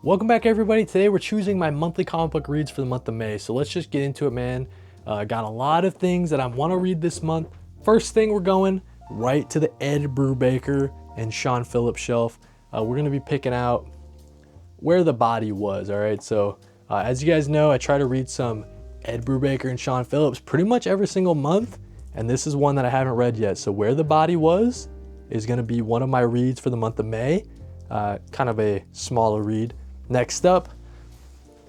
Welcome back, everybody. Today we're choosing my monthly comic book reads for the month of May. So let's just get into it, man. Got a lot of things that I want to read this month. First thing, we're going right to the Ed Brubaker and Sean Phillips shelf. We're going to be picking out Where the Body Was, all right? So as you guys know, I try to read some Ed Brubaker and Sean Phillips pretty much every single month, and this is one that I haven't read yet. So Where the Body Was is going to be one of my reads for the month of May. Kind of a smaller read. Next up,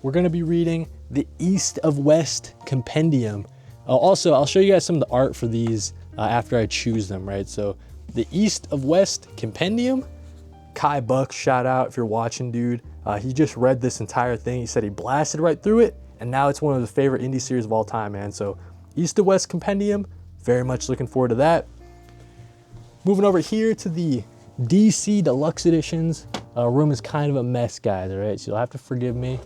we're going to be reading the East of West Compendium. Also, I'll show you guys some of the art for these after I choose them, right? So the East of West Compendium, Kai Buck, shout out if you're watching, dude. He just read this entire thing. He said he blasted right through it, and now it's one of his favorite indie series of all time, man. So East of West Compendium, very much looking forward to that. Moving over here to the DC Deluxe Editions. Room is kind of a mess, guys, all right? So you'll have to forgive me.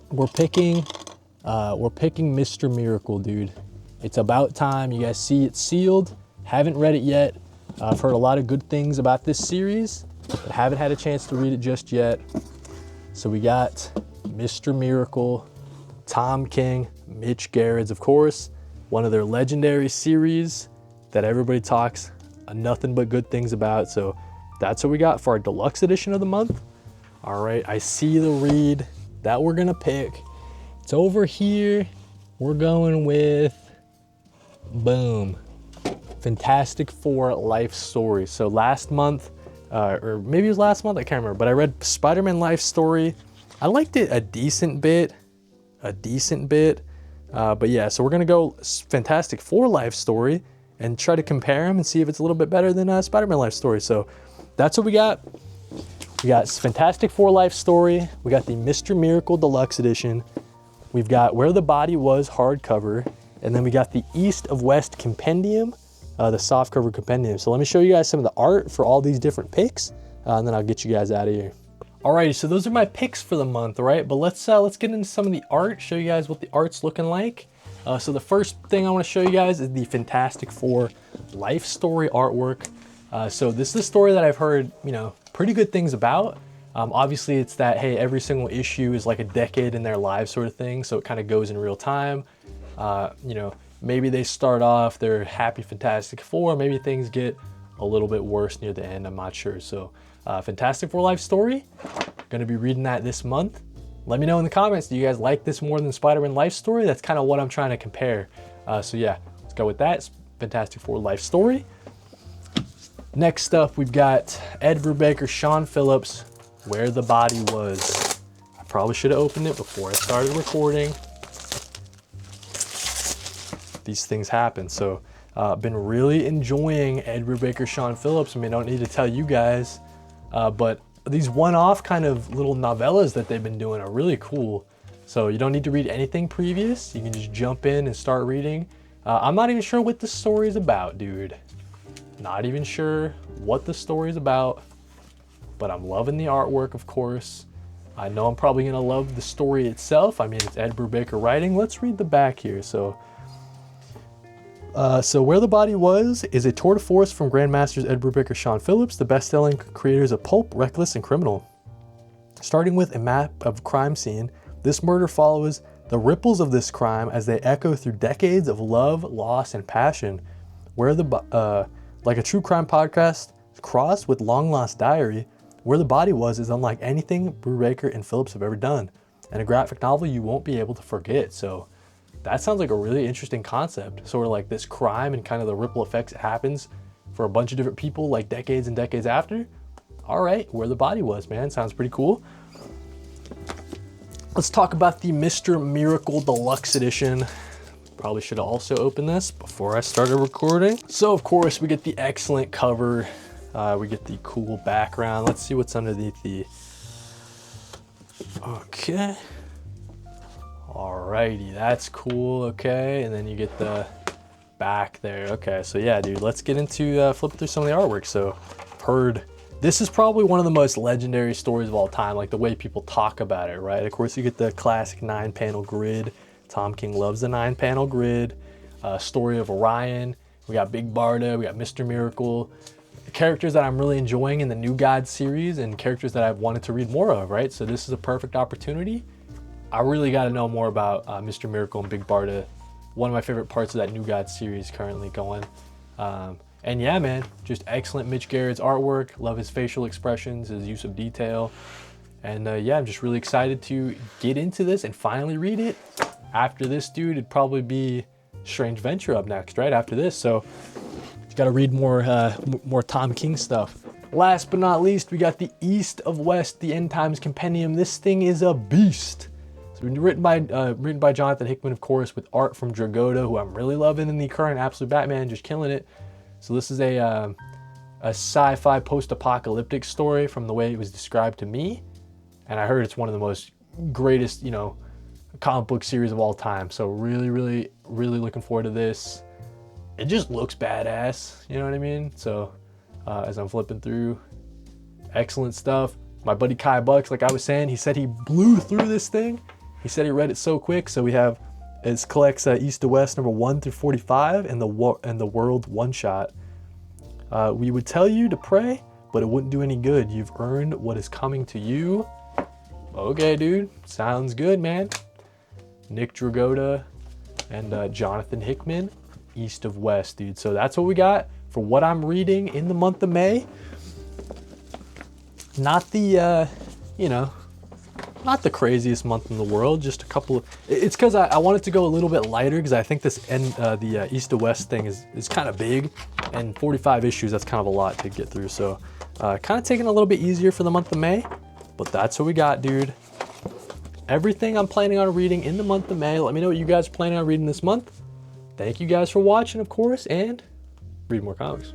We're picking Mr. Miracle, dude. It's about time. You guys see it's sealed. Haven't read it yet. I've heard a lot of good things about this series, but haven't had a chance to read it just yet. So we got Mr. Miracle, Tom King, Mitch Gerads, of course, one of their legendary series that everybody talks nothing but good things about. So that's what we got for our deluxe edition of the month. All right, I see the read that we're gonna pick. It's over here. We're going with, boom, Fantastic Four Life Story. So last month, or maybe it was last month, I can't remember, but I read Spider-Man Life Story. I liked it a decent bit. But yeah, so we're gonna go Fantastic Four Life Story and try to compare them and see if it's a little bit better than Spider-Man Life Story. So that's what we got. We got Fantastic Four Life Story. We got the Mr. Miracle Deluxe Edition. We've got Where the Body Was hardcover. And then we got the East of West Compendium, the softcover compendium. So let me show you guys some of the art for all these different picks, and then I'll get you guys out of here. Alrighty, so those are my picks for the month, all right? But let's get into some of the art, show you guys what the art's looking like. So the first thing I want to show you guys is the Fantastic Four Life Story artwork. So this is a story that I've heard, pretty good things about. Obviously it's that, hey, every single issue is like a decade in their lives sort of thing. So it kind of goes in real time. Maybe they start off, they're happy Fantastic Four. Maybe things get a little bit worse near the end. I'm not sure. So Fantastic Four Life Story, going to be reading that this month. Let me know in the comments, do you guys like this more than Spider-Man Life Story? That's kind of what I'm trying to compare. So yeah, let's go with that. It's Fantastic Four Life Story. Next up, we've got Ed Brubaker, Sean Phillips, Where the Body Was. I probably should have opened it before I started recording. These things happen. So been really enjoying Ed Brubaker, Sean Phillips. I mean, I don't need to tell you guys, but these one-off kind of little novellas that they've been doing are really cool. So you don't need to read anything previous. You can just jump in and start reading. I'm not even sure what the story is about, dude. Not even sure what the story is about, but I'm loving the artwork, of course. I know I'm probably gonna love the story itself. I mean, it's Ed Brubaker writing. Let's read the back here. So Where the Body Was is a tour de force from Grandmasters Ed Brubaker, Sean Phillips, the best-selling creators of Pulp, Reckless, and Criminal. Starting with a map of crime scene, this murder follows the ripples of this crime as they echo through decades of love, loss, and passion. Like a true crime podcast crossed with Long Lost Diary, Where the Body Was is unlike anything Brubaker and Phillips have ever done, and a graphic novel you won't be able to forget. So that sounds like a really interesting concept. Sort of like this crime and kind of the ripple effects it happens for a bunch of different people like decades and decades after. All right, Where the Body Was, man. Sounds pretty cool. Let's talk about the Mr. Miracle Deluxe Edition. Probably should have also opened this before I started recording. So of course we get the excellent cover. We get the cool background. Let's see what's underneath the, okay. Alrighty, that's cool, okay. And then you get the back there. Okay, so yeah, dude, let's get into flipping through some of the artwork. So I've heard this is probably one of the most legendary stories of all time, like the way people talk about it, right? Of course you get the classic 9-panel grid. Tom King loves the 9-panel grid. Story of Orion. We got Big Barda, we got Mr. Miracle. characters that I'm really enjoying in the New Gods series and characters that I've wanted to read more of, right? So this is a perfect opportunity. I really got to know more about Mr. Miracle and Big Barda. One of my favorite parts of that New Gods series currently going. And yeah, man, just excellent Mitch Garrett's artwork. Love his facial expressions, his use of detail. And yeah, I'm just really excited to get into this and finally read it. After this, dude, it'd probably be Strange Venture up next, right? After this, so got to read more Tom King stuff. Last but not least, we got the East of West, the End Times Compendium. This thing is a beast. It's been written by Jonathan Hickman, of course, with art from Dragotta, who I'm really loving in the current Absolute Batman, just killing it. So this is a sci-fi post-apocalyptic story from the way it was described to me, and I heard it's one of the most greatest, you know, comic book series of all time. So really, really, really looking forward to this. It just looks badass, you know what I mean? So as I'm flipping through, excellent stuff. My buddy Kai Bucks, like I was saying, he said he blew through this thing. He said he read it so quick. So we have, it collects East to West number 1 through 45 and the World One Shot. We would tell you to pray, but it wouldn't do any good. You've earned what is coming to you. Okay, dude, sounds good, man. Nick Dragotta and Jonathan Hickman. East of West, dude. So that's what we got for what I'm reading in the month of May. Not the you know, not the craziest month in the world, just a couple of, it's because I wanted to go a little bit lighter, because I think this the East to West thing is kind of big, and 45 issues, that's kind of a lot to get through. So kind of taking a little bit easier for the month of May, but that's what we got, dude. Everything I'm planning on reading in the month of May. Let me know what you guys are planning on reading this month. Thank you guys for watching, of course, and read more comics.